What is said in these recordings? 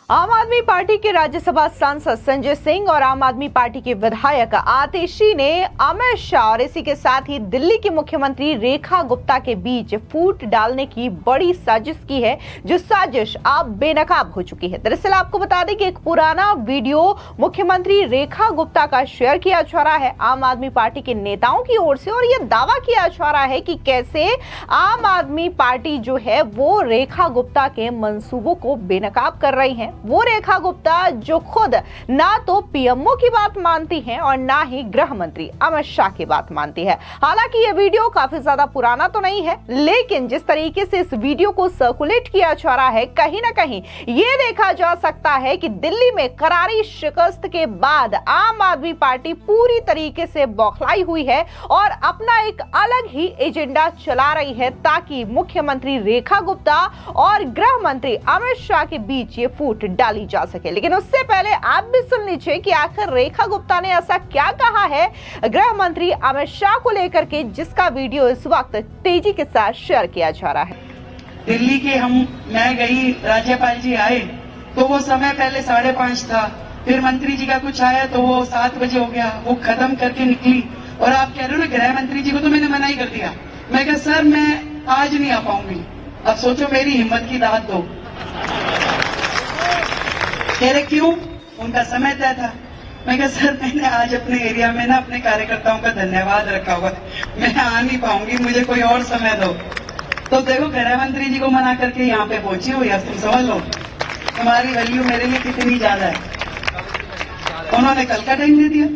आम आदमी पार्टी के राज्यसभा सांसद संजय सिंह और आम आदमी पार्टी के विधायक आतिशी ने अमित शाह और इसी के साथ ही दिल्ली की मुख्यमंत्री रेखा गुप्ता के बीच फूट डालने की बड़ी साजिश की है, जो साजिश अब बेनकाब हो चुकी है। दरअसल आपको बता दें कि एक पुराना वीडियो मुख्यमंत्री रेखा गुप्ता का शेयर किया जा रहा है आम आदमी पार्टी के नेताओं की ओर से, और यह दावा किया जा रहा है कि कैसे आम आदमी पार्टी जो है वो रेखा गुप्ता के मंसूबों को बेनकाब कर रही है। वो रेखा गुप्ता जो खुद ना तो पीएमओ की बात मानती हैं और ना ही गृह मंत्री अमित शाह की बात मानती है। हालांकि ये वीडियो काफी ज्यादा पुराना तो नहीं है, लेकिन जिस तरीके से इस वीडियो को सर्कुलेट किया जा रहा है, कहीं ना कहीं ये देखा जा सकता है कि दिल्ली में करारी शिकस्त के बाद आम आदमी पार्टी पूरी तरीके से बौखलाई हुई है और अपना एक अलग ही एजेंडा चला रही है, ताकि मुख्यमंत्री रेखा गुप्ता और गृह मंत्री अमित शाह के बीच ये फूट डाली जा सके। लेकिन उससे पहले आप भी सुन लीजिए कि आखिर रेखा गुप्ता ने ऐसा क्या कहा है गृह मंत्री अमित शाह को लेकर के, जिसका वीडियो इस वक्त तेजी के साथ शेयर किया जा रहा है। दिल्ली के मैं गई, राज्यपाल जी आए तो वो समय पहले 5:30 था, फिर मंत्री जी का कुछ आया तो वो 7 बजे हो गया, वो खत्म करके निकली। और आप कह रहे हो ना गृह मंत्री जी को तो मैंने मना ही कर दिया। मैं कहा सर मैं आज नहीं आ पाऊंगी। अब सोचो मेरी हिम्मत की दाद दो। कह रहे क्यों? उनका समय तय था। मैं कहा सर मैंने आज अपने एरिया में ना अपने कार्यकर्ताओं का धन्यवाद रखा हुआ है, मैं आ नहीं पाऊंगी, मुझे कोई और समय दो। तो देखो गृह मंत्री जी को मना करके यहाँ पे पहुंची हो, या तुम समझ लो तुम्हारी वैल्यू मेरे लिए कितनी ज्यादा है। उन्होंने कल का टाइम दे दिया।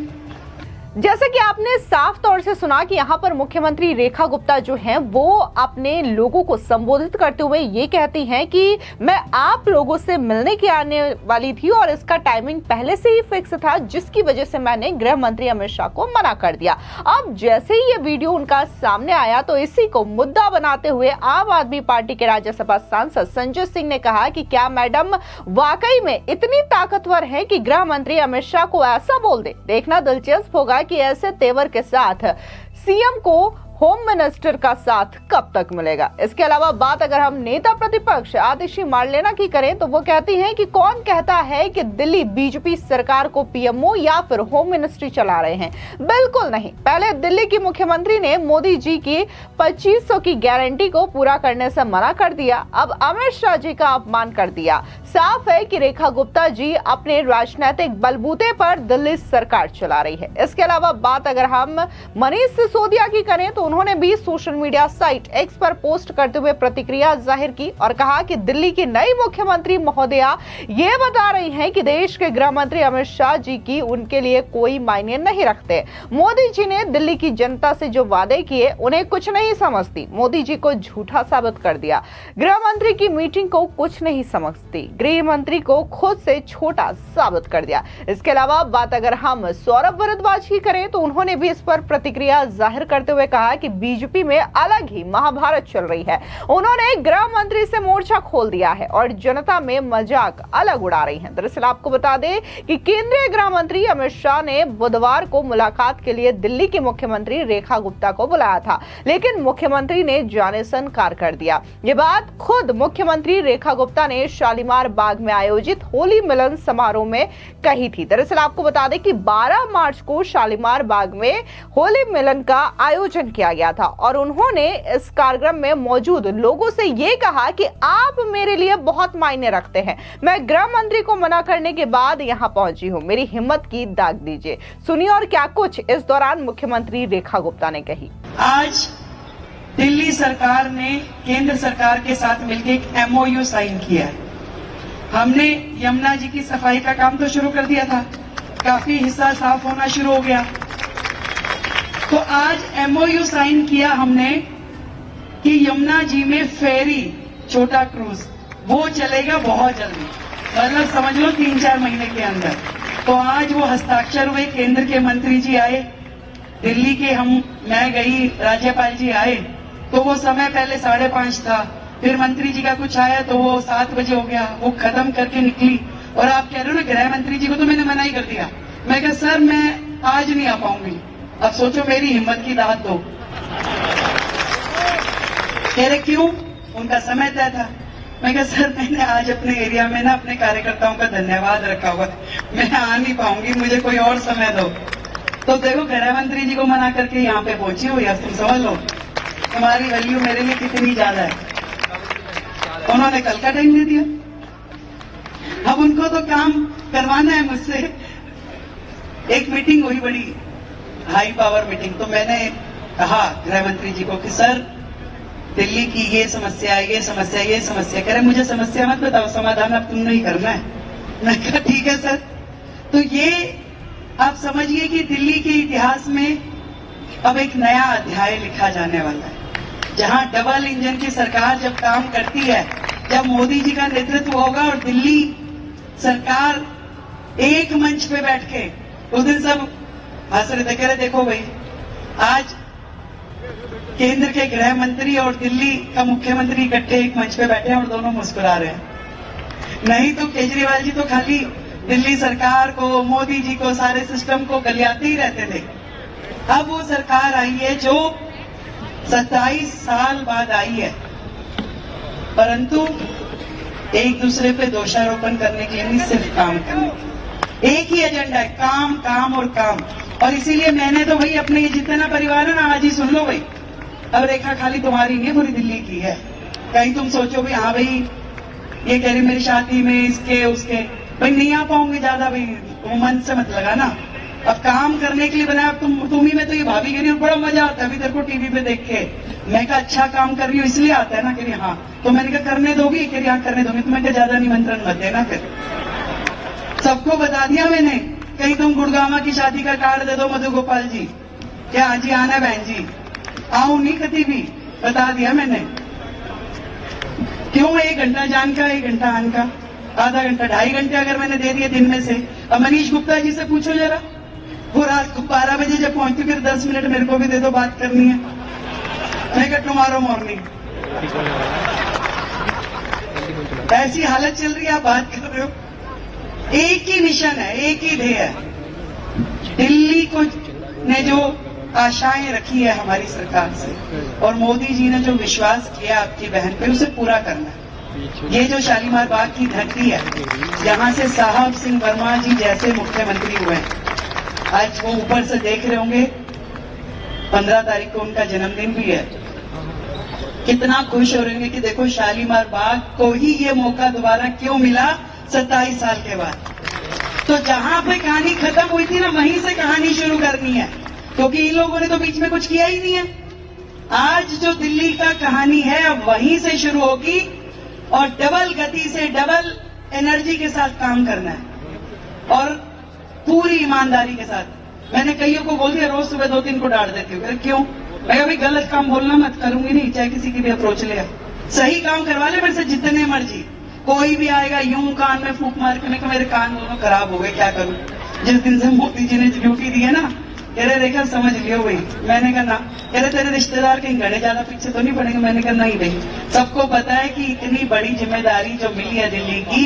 जैसे कि आपने साफ तौर से सुना कि यहाँ पर मुख्यमंत्री रेखा गुप्ता जो हैं वो अपने लोगों को संबोधित करते हुए ये कहती हैं कि मैं आप लोगों से मिलने के आने वाली थी और इसका टाइमिंग पहले से ही फिक्स था, जिसकी वजह से मैंने गृह मंत्री अमित शाह को मना कर दिया। अब जैसे ही ये वीडियो उनका सामने आया तो इसी को मुद्दा बनाते हुए आम आदमी पार्टी के राज्यसभा सांसद संजय सिंह ने कहा कि क्या मैडम वाकई में इतनी ताकतवर है कि गृह मंत्री अमित शाह को ऐसा बोल दे। देखना दिलचस्प होगा कि ऐसे तेवर के साथ सीएम को होम मिनिस्टर का साथ कब तक मिलेगा। इसके अलावा बात अगर हम नेता प्रतिपक्ष आतिशी मार्लेना की करें तो वो कहती हैं कि कौन कहता है कि दिल्ली बीजेपी सरकार को पीएमओ या फिर होम मिनिस्ट्री चला रहे हैं। बिल्कुल नहीं। पहले दिल्ली की मुख्यमंत्री ने मोदी जी की 2500 की गारंटी को पूरा करने से मना कर दिया, अब अमित शाह जी का अपमान कर दिया। साफ है कि रेखा गुप्ता जी अपने राजनीतिक बलबूते पर दिल्ली सरकार चला रही है। इसके अलावा बात अगर हम मनीष सिसोदिया की करें तो उन्होंने भी सोशल मीडिया साइट एक्स पर पोस्ट करते हुए प्रतिक्रिया जाहिर की और कहा कि दिल्ली की नई मुख्यमंत्री महोदया ये बता रही हैं कि देश के गृह मंत्री अमित शाह जी की उनके लिए कोई मायने नहीं रखते। मोदी जी ने दिल्ली की जनता से जो वादे किए उन्हें कुछ नहीं समझती। मोदी जी को झूठा साबित कर दिया। गृह मंत्री की मीटिंग को कुछ नहीं समझती। गृह मंत्री को खुद से छोटा साबित कर दिया। इसके अलावा बात अगर हम सौरभ भारद्वाज की करें तो उन्होंने भी इस पर प्रतिक्रिया जाहिर करते हुए कहा कि बीजेपी में अलग ही महाभारत चल रही है। उन्होंने गृह मंत्री से मोर्चा खोल दिया है और जनता में मजाक अलग उड़ा रही हैं। दरअसल आपको बता दें कि केंद्रीय गृह मंत्री अमित शाह ने बुधवार को मुलाकात के लिए दिल्ली की मुख्यमंत्री रेखा गुप्ता को बुलाया था, लेकिन मुख्यमंत्री ने जाने से इनकार कर दिया। ये बात खुद मुख्यमंत्री रेखा गुप्ता ने शालीमार बाग में आयोजित होली मिलन समारोह में कही थी। दरअसल आपको बता दें कि 12 मार्च को शालीमार बाग में होली मिलन का आयोजन किया गया था और उन्होंने इस कार्यक्रम में मौजूद लोगों से ये कहा कि आप मेरे लिए बहुत मायने रखते हैं। मैं गृह मंत्री को मना करने के बाद यहां पहुंची हूं, मेरी हिम्मत की दाग दीजिए। सुनिए और क्या कुछ इस दौरान मुख्यमंत्री रेखा गुप्ता ने कही। आज दिल्ली सरकार ने केंद्र सरकार के साथ मिलकर एक MOU साइन किया है। हमने यमुना जी की सफाई का काम तो शुरू कर दिया था, काफी हिस्सा साफ होना शुरू हो गया। तो आज MOU साइन किया हमने कि यमुना जी में फेरी छोटा क्रूज वो चलेगा बहुत जल्दी, मतलब समझ लो 3-4 महीने के अंदर। तो आज वो हस्ताक्षर हुए, केंद्र के मंत्री जी आए, दिल्ली के मैं गई, राज्यपाल जी आए तो वो समय पहले 5:30 था, फिर मंत्री जी का कुछ आया तो वो 7 बजे हो गया, वो खत्म करके निकली। और आप कह रहे हो ना गृह मंत्री जी को तो मैंने मना ही कर दिया। मैं कहा सर मैं आज नहीं आ पाऊंगी। अब सोचो मेरी हिम्मत की दाद दो। कह रहे क्यों? उनका समय तय था। मैं कहा सर मैंने आज अपने एरिया में ना अपने कार्यकर्ताओं का धन्यवाद रखा हुआ है, मैं आ नहीं पाऊंगी, मुझे कोई और समय दो। तो देखो गृह मंत्री जी को मना करके यहाँ पे पहुंची हो, या तुम समझ लो तुम्हारी वैल्यू मेरे लिए कितनी ज्यादा है। उन्होंने कल का टाइम दे दिया, अब उनको तो काम करवाना है मुझसे। एक मीटिंग हुई बड़ी हाई पावर मीटिंग, तो मैंने कहा गृह मंत्री जी को कि सर दिल्ली की ये समस्या ये समस्या ये समस्या, कह रहे मुझे समस्या मत बताओ, समाधान अब तुमने ही करना है। मैं कहा ठीक है सर। तो ये आप समझिए कि दिल्ली के इतिहास में अब एक नया अध्याय लिखा जाने वाला है, जहां डबल इंजन की सरकार जब काम करती है, जब मोदी जी का नेतृत्व होगा और दिल्ली सरकार एक मंच पे बैठ के, उस दिन सब हंस रहे थे, कह रहे देखो भाई आज केंद्र के गृह मंत्री और दिल्ली का मुख्यमंत्री इकट्ठे एक मंच पे बैठे हैं और दोनों मुस्कुरा रहे हैं। नहीं तो केजरीवाल जी तो खाली दिल्ली सरकार को, मोदी जी को, सारे सिस्टम को गलियाते ही रहते थे। अब वो सरकार आई है जो 27 साल बाद आई है, परंतु एक दूसरे पे दोषारोपण करने के लिए नहीं, सिर्फ काम करने के लिए। एक ही एजेंडा है, काम काम और काम। और इसीलिए मैंने तो भाई अपने ये जितना परिवार है ना, आज ही सुन लो भाई, अब रेखा खाली तुम्हारी नहीं पूरी दिल्ली की है। कहीं तुम सोचो भाई हाँ भाई ये कह रही मेरी शादी में इसके उसके, भाई नहीं आ पाऊंगी ज्यादा, भाई तुम मन से मत लगा ना। अब काम करने के लिए बनाया, अब तुम ही में तो ये भाभी कह रही हो, बड़ा मजा आता है अभी तेरे को टीवी पे देख के। मैं कहा अच्छा काम कर रही हूँ इसलिए आता है ना, कह रही हाँ। तो मैंने कहा करने दोगी, कह रही हाँ करने दोगी। तो मैं कहा ज्यादा निमंत्रण मत देना, फिर सबको बता दिया मैंने, कहीं तुम गुड़गामा की शादी का कार्ड दे दो मधु गोपाल जी, क्या आज ही आना बहन जी, आऊं नहीं कभी भी, बता दिया मैंने। क्यों 1 घंटा जान का 1 घंटा आन का, आधा घंटा 2.5 घंटे अगर मैंने दे दिए दिन में से। अब मनीष गुप्ता जी से पूछो जरा, वो रात को 12 बजे जब पहुंचती फिर 10 मिनट मेरे को भी दे दो, बात करनी है। मैं कहा टुमारो मॉर्निंग, ऐसी हालत चल रही है, आप बात कर रहे हो। एक ही मिशन है, एक ही ध्येय है, दिल्ली को ने जो आशाएं रखी है हमारी सरकार से और मोदी जी ने जो विश्वास किया आपकी बहन पे, उसे पूरा करना है। ये जो शालीमार बाग की धरती है, यहाँ से साहब सिंह वर्मा जी जैसे मुख्यमंत्री हुए हैं, आज वो ऊपर से देख रहे होंगे, 15 तारीख को उनका जन्मदिन भी है, कितना खुश हो रहे होंगे कि देखो शालीमार बाग को ही ये मौका दोबारा क्यों मिला 27 साल के बाद। तो जहां पे कहानी खत्म हुई थी ना, वहीं से कहानी शुरू करनी है, क्योंकि इन लोगों ने तो बीच में कुछ किया ही नहीं है। आज जो दिल्ली का कहानी है अब वहीं से शुरू होगी और डबल गति से, डबल एनर्जी के साथ काम करना है और पूरी ईमानदारी के साथ। मैंने कईयों को बोल दिया, रोज सुबह 2-3 को डांट देती हूँ, क्यों? मैं अभी गलत काम बोलना मत, करूंगी नहीं, चाहे किसी की भी अप्रोच ले। सही काम करवा ले मेरे से जितने मर्जी, कोई भी आएगा यूं कान में फूंक मार के, मेरे कान दोनों खराब हो गए, क्या करूं। जिस दिन से मोदी जी ने ड्यूटी दी है ना, कह रहे रेखा समझ लियो भाई। मैंने कहा ना, कह रहे तेरे रिश्तेदार कहीं घड़े ज्यादा पीछे तो नहीं पड़ेंगे। मैंने कहा नहीं भाई, सबको पता है कि इतनी बड़ी जिम्मेदारी जो मिली है दिल्ली की,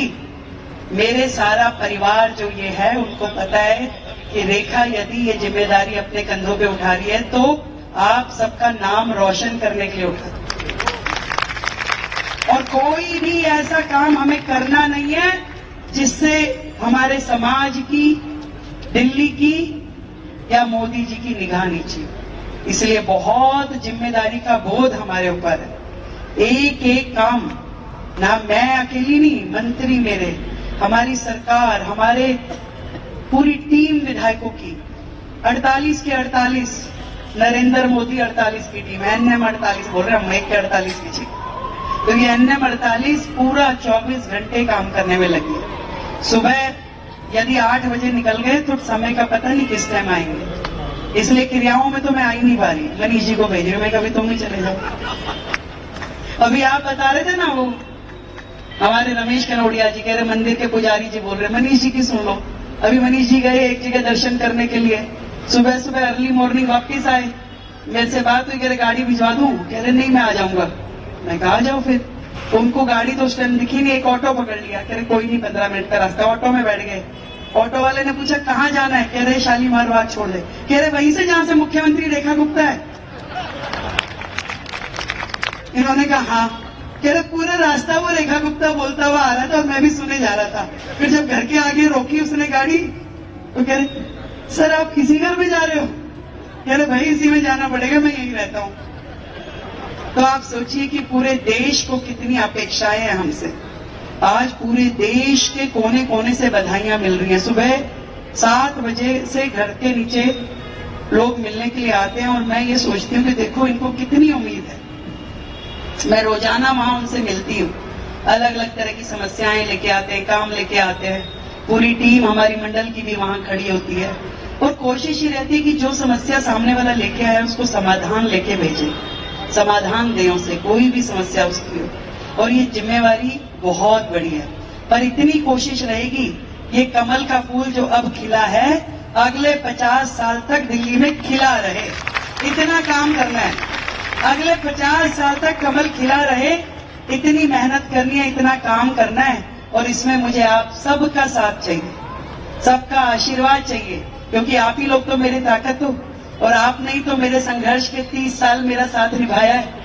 मेरे सारा परिवार जो ये है उनको पता है कि रेखा यदि ये जिम्मेदारी अपने कंधों पे उठा रही है तो आप सबका नाम रोशन करने के लिए उठा, और कोई भी ऐसा काम हमें करना नहीं है जिससे हमारे समाज की, दिल्ली की या मोदी जी की निगाह नीचे। इसलिए बहुत जिम्मेदारी का बोझ हमारे ऊपर है। एक एक काम, ना मैं अकेली नहीं, मंत्री मेरे, हमारी सरकार, हमारे पूरी टीम विधायकों की, 48 के 48, नरेंद्र मोदी 48 की टीम, एनएम 48 बोल रहे हैं, हम एक के 48 की चाहिए। तो ये एनएम 48 पूरा 24 घंटे काम करने में लगी है। सुबह यदि 8 बजे निकल गए तो समय का पता नहीं किस टाइम आएंगे, इसलिए क्रियाओं में तो मैं आ ही नहीं पा रही। मनीष जी को भेज रही हूँ, मैं कभी तुम भी चले जाओ। अभी आप बता रहे थे ना, वो हमारे रमेश कनौड़िया जी कह रहे मंदिर के पुजारी जी बोल रहे, मनीष जी की सुन लो। अभी मनीष जी गए एक जगह दर्शन करने के लिए, सुबह सुबह अर्ली मॉर्निंग वापिस आए, मेरे से बात हुई, कह रहे गाड़ी भिजवा दूं, कह रहे नहीं मैं आ जाऊंगा। मैं कहा आ जाओ फिर। उनको गाड़ी तो उस टाइम दिखी नहीं, एक ऑटो पकड़ लिया, कह रहे कोई नहीं 15 मिनट का रास्ता, ऑटो में बैठ गए। ऑटो वाले ने पूछा कहाँ जाना है, कह रहे शालीमार बाग छोड़ दे, कह रहे वहीं से जहां से मुख्यमंत्री रेखा गुप्ता है। इन्होंने कहा हाँ, कह रहे पूरा रास्ता वो रेखा गुप्ता बोलता हुआ आ रहा था और मैं भी सुने जा रहा था। फिर जब घर के आगे रोकी उसने गाड़ी तो कह रहे सर आप किसी घर में जा रहे हो? कह रहे भाई इसी में जाना पड़ेगा, मैं यहीं रहता हूं। तो आप सोचिए कि पूरे देश को कितनी अपेक्षाएं हैं हमसे। आज पूरे देश के कोने कोने से बधाइयां मिल रही हैं। सुबह 7 बजे से घर के नीचे लोग मिलने के लिए आते हैं और मैं ये सोचती हूँ कि देखो इनको कितनी उम्मीद है। मैं रोजाना वहां उनसे मिलती हूँ, अलग अलग तरह की समस्याएं लेके आते हैं, काम लेके आते हैं। पूरी टीम हमारी मंडल की भी वहां खड़ी होती है और कोशिश ही रहती है कि जो समस्या सामने वाला लेके आया उसको समाधान लेके भेजे, समाधान दे उसे, कोई भी समस्या उसकी हो। और ये जिम्मेवारी बहुत बड़ी है, पर इतनी कोशिश रहेगी ये कमल का फूल जो अब खिला है अगले 50 साल तक दिल्ली में खिला रहे। इतना काम करना है, अगले 50 साल तक कमल खिला रहे। इतनी मेहनत करनी है, इतना काम करना है और इसमें मुझे आप सबका साथ चाहिए, सबका आशीर्वाद चाहिए, क्योंकि आप ही लोग तो मेरी ताकत हो और आप नहीं तो मेरे संघर्ष के 30 साल मेरा साथ निभाया है।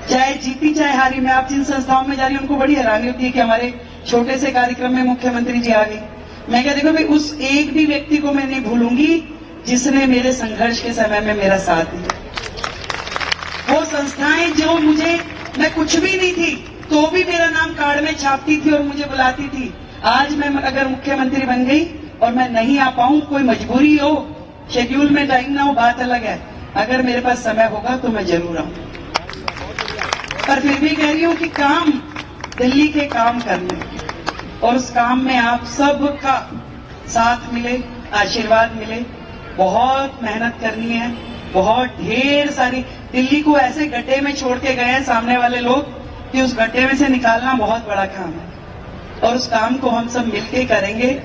चाहे जीती चाहे हारी, मैं आप जिन संस्थाओं में जा रही हूं उनको बड़ी हैरानी होती है कि हमारे छोटे से कार्यक्रम में मुख्यमंत्री जी आ गई। मैं क्या देखो भाई उस एक भी व्यक्ति को मैं नहीं भूलूंगी जिसने मेरे संघर्ष के समय में मेरा साथ दिया। वो संस्थाएं जो मुझे, मैं कुछ भी नहीं थी तो भी मेरा नाम कार्ड में छापती थी और मुझे बुलाती थी। आज मैं अगर मुख्यमंत्री बन गई और मैं नहीं आ पाऊं, कोई मजबूरी हो, शेड्यूल में टाइम ना हो, बात अलग है। अगर मेरे पास समय होगा तो मैं जरूर आऊं। पर फिर भी कह रही हूं कि काम दिल्ली के काम करने और उस काम में आप सबका साथ मिले, आशीर्वाद मिले। बहुत मेहनत करनी है, बहुत ढेर सारी। दिल्ली को ऐसे गड्ढे में छोड़ के गए हैं सामने वाले लोग कि उस गड्ढे में से निकालना बहुत बड़ा काम है और उस काम को हम सब मिलकर करेंगे।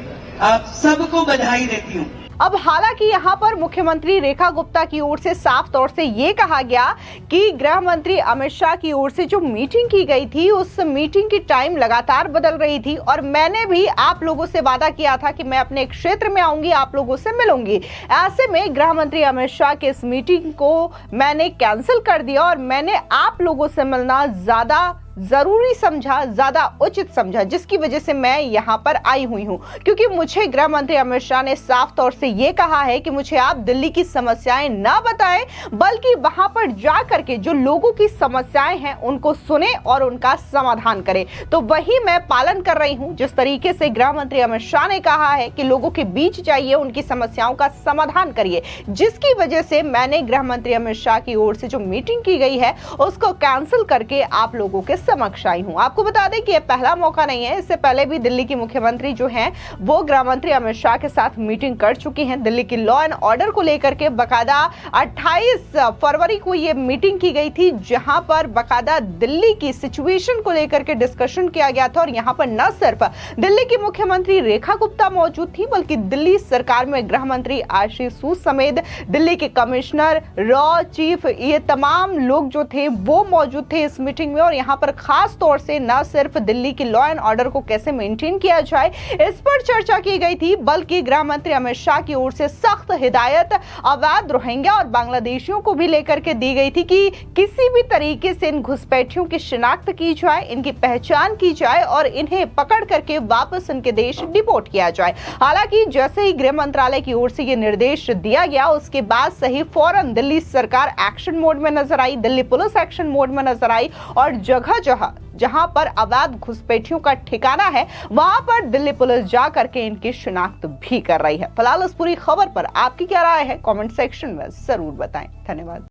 आप सबको बधाई देती हूं। अब हालांकि यहाँ पर मुख्यमंत्री रेखा गुप्ता की ओर से साफ तौर से ये कहा गया कि गृह मंत्री अमित शाह की ओर से जो मीटिंग की गई थी उस मीटिंग की टाइम लगातार बदल रही थी और मैंने भी आप लोगों से वादा किया था कि मैं अपने क्षेत्र में आऊंगी, आप लोगों से मिलूंगी। ऐसे में गृह मंत्री अमित शाह के इस मीटिंग को मैंने कैंसिल कर दिया और मैंने आप लोगों से मिलना ज्यादा जरूरी समझा, ज्यादा उचित समझा, जिसकी वजह से मैं यहां पर आई हुई हूं। क्योंकि मुझे गृह मंत्री अमित शाह ने साफ तौर से यह कहा है कि मुझे आप दिल्ली की समस्याएं ना बताएं, बल्कि वहां पर जा करके जो लोगों की समस्याएं हैं उनको सुने और उनका समाधान करें। तो वही मैं पालन कर रही हूं। जिस तरीके से गृह मंत्री अमित शाह ने कहा है कि लोगों के बीच जाइए, उनकी समस्याओं का समाधान करिए, जिसकी वजह से मैंने गृह मंत्री अमित शाह की ओर से जो मीटिंग की गई है उसको कैंसिल करके आप लोगों के समक्ष आई हूं। आपको बता दें कि यह पहला मौका नहीं है, इससे पहले भी दिल्ली की मुख्यमंत्री जो हैं वो गृह मंत्री अमित शाह के साथ मीटिंग कर चुकी हैं। दिल्ली की लॉ एंड ऑर्डर को लेकर के बकायदा 28 फरवरी को यह मीटिंग की गई थी, जहां पर बकायदा दिल्ली की सिचुएशन को लेकर के डिस्कशन किया गया था। और यहां पर न सिर्फ दिल्ली की मुख्यमंत्री रेखा गुप्ता मौजूद थी, बल्कि दिल्ली सरकार में गृह मंत्री आशीष सूद समेत दिल्ली के कमिश्नर, रॉ चीफ, ये तमाम लोग जो थे वो मौजूद थे इस मीटिंग में। और यहां पर खास तौर से न सिर्फ दिल्ली की लॉ एंड ऑर्डर को कैसे मेंटेन किया जाए इस पर चर्चा की गई थी, बल्कि गृह मंत्री अमित शाह की ओर से सख्त हिदायत अवैध रोहिंग्या और बांग्लादेशियों को भी लेकर के दी गई थी कि किसी भी तरीके से इन घुसपैठियों की शिनाख्त की जाए, इनकी पहचान की जाए और इन्हें पकड़ करके वापस इनके देश डिपोर्ट किया जाए। हालांकि जैसे ही गृह मंत्रालय की ओर से यह निर्देश दिया गया उसके बाद से ही फौरन दिल्ली सरकार एक्शन मोड में नजर आई, दिल्ली पुलिस एक्शन मोड में नजर आई और जगह जहां पर अवैध घुसपैठियों का ठिकाना है वहां पर दिल्ली पुलिस जा करके इनकी शिनाख्त भी कर रही है। फिलहाल इस पूरी खबर पर आपकी क्या राय है, कमेंट सेक्शन में जरूर बताएं। धन्यवाद।